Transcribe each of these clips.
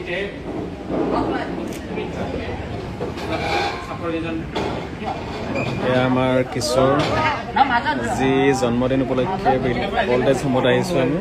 এয়া আমাৰ কিশোৰ যি জন্মদিন উপলক্ষে অল্ড এজ হোমত আহিছোঁ আমি।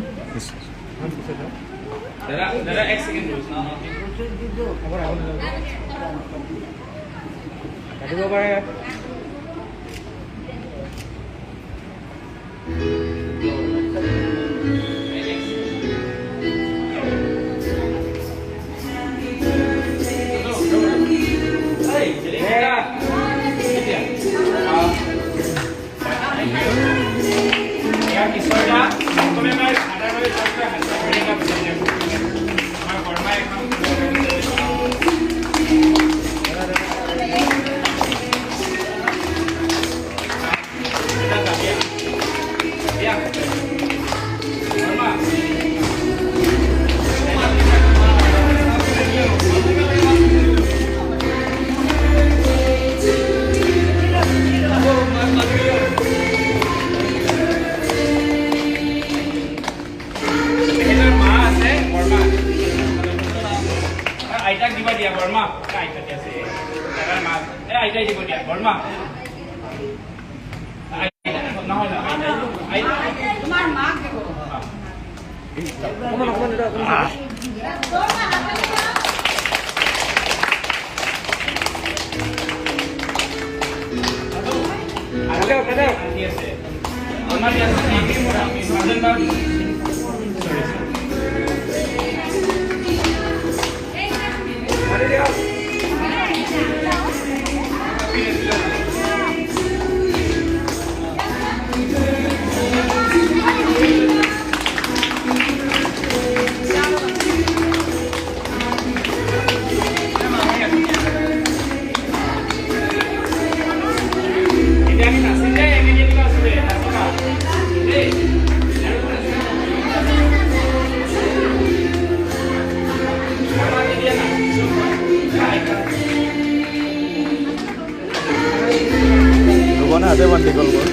Ada mandi kalau bos.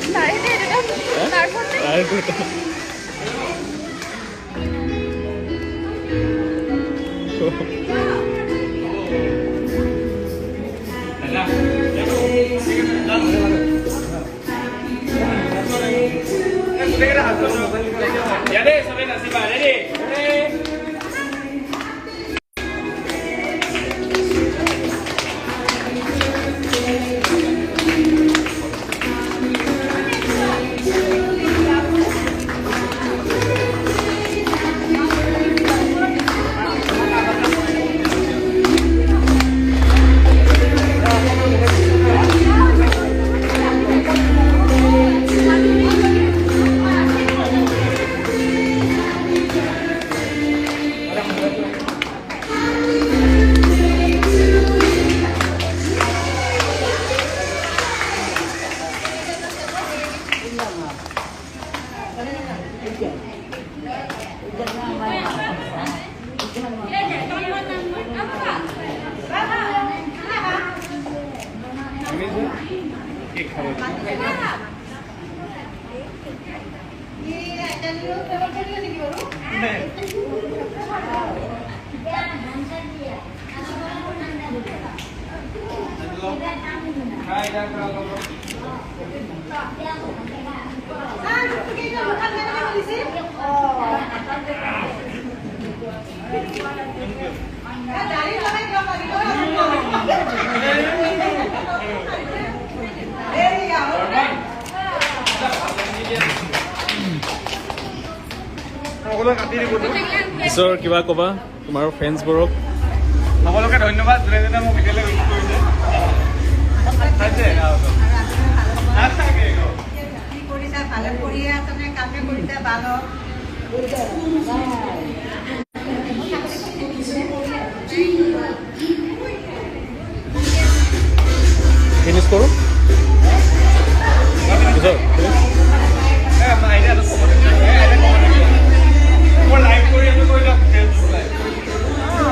Nah ini ada ya deh, sampai nasi bar, jadi. কিশোৰ কিবা ক'বা তোমাৰ ফ্ৰেণ্ডছবোৰক? সকলোকে ধন্যবাদ, যোনে যোনে মোক এতিয়ালৈ উইশ কৰিছে। ভালে কৰি আছে, কামে কৰিছে ভাল। ফিনিছ কৰোঁ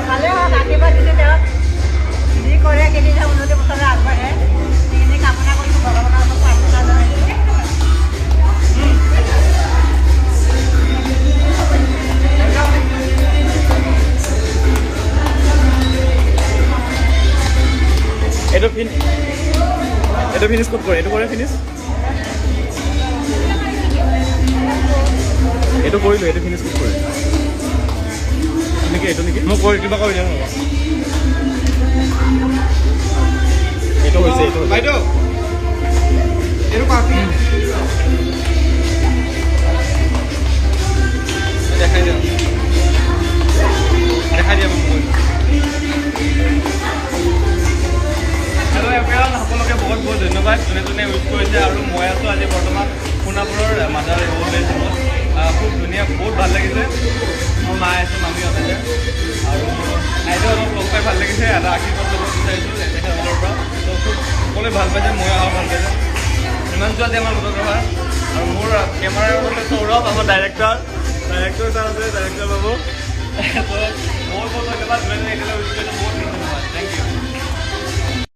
ভালে হওক, আশীৰ্বাদ দিছে তেওঁক, যি কৰে কেইদিন উন্নতি বছৰে আগবাঢ়ে সেইখিনি কামনা কৰিছোঁ। ভগৱানৰ ওচৰত প্ৰাৰ্থনা জনাইছোঁ। এইটো ফিনিছ ক'ত কৰে এইটো কৰে ফিনিছ এইটো কৰিলোঁ এইটো ফিনিছ ক'ত কৰে এইটো নেকি মই কৰি কিবা কৰি দিম এইটো হৈছে এইটো বাইদেউ এইটো পাতি দেখাই দিয়া মোক হেল্ল' এভৰিৱান সকলোকে বহুত বহুত ধন্যবাদ যোনে যোনে ইউজ কৰিছে আৰু মই আছোঁ আজি বৰ্তমান সোণাপুৰৰ মাদাৰ অল্ড এজ হোমত খুব ধুনীয়া বহুত ভাল লাগিছে মোৰ মা আছে মামী আছে আৰু আইদেউ অলপ লগ পাই ভাল লাগিছে এটা আশীৰ্বাদ ল'ব বিচাৰিছোঁ তেখেতসকলৰ পৰা ত' খুব সকলোৱে ভাল পাইছে মই অহা ভাল পাইছে ইমান যোৱাতে আমাৰ ফটোগ্ৰাফাৰ আৰু মোৰ কেমেৰাৰ মতে সৌৰভ আমাৰ ডাইৰেক্টৰ ছাৰ আছে ডাইৰেক্টৰ বাবু ত' বহুত বহুত ধন্যবাদ যোনে যোনে একেলগে ইউজ কৰিছে